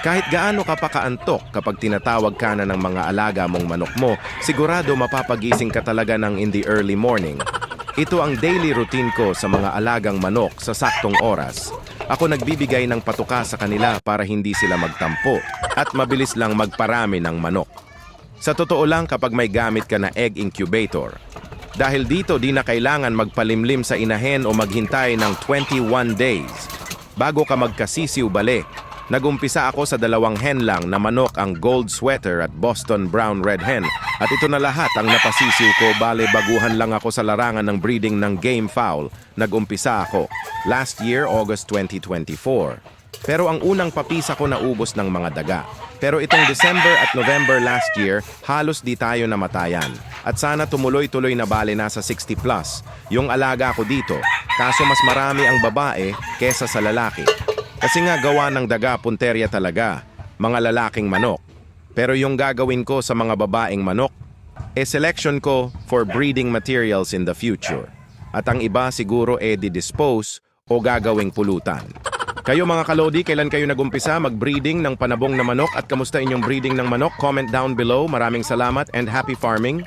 Kahit gaano ka pa kaantok kapag tinatawag ka na ng mga alaga mong manok mo, sigurado mapapagising ka talaga ng in the early morning. Ito ang daily routine ko sa mga alagang manok sa saktong oras. Ako nagbibigay ng patuka sa kanila para hindi sila magtampo at mabilis lang magparami ng manok. Sa totoo lang kapag may gamit ka na egg incubator, dahil dito di na kailangan magpalimlim sa inahen o maghintay ng 21 days bago ka magkasisiw bale. Nagumpisa ako sa 2 hen lang na manok, ang Gold Sweater at Boston Brown Red Hen. At ito na lahat ang napasisiw ko, bale baguhan lang ako sa larangan ng breeding ng game fowl. Nagumpisa ako last year, August 2024. Pero ang unang papisa ko naubos ng mga daga. Pero itong December at November last year, halos di tayo namatayan. At sana tumuloy-tuloy na bale nasa 60 plus. Yung alaga ko dito, kaso mas marami ang babae kesa sa lalaki. Kasi nga gawa ng daga punterya talaga, mga lalaking manok. Pero yung gagawin ko sa mga babaeng manok, selection ko for breeding materials in the future. At ang iba siguro di-dispose o gagawing pulutan. Kayo mga kalodi, kailan kayo nagumpisa mag-breeding ng panabong na manok at kamusta inyong breeding ng manok? Comment down below. Maraming salamat and happy farming!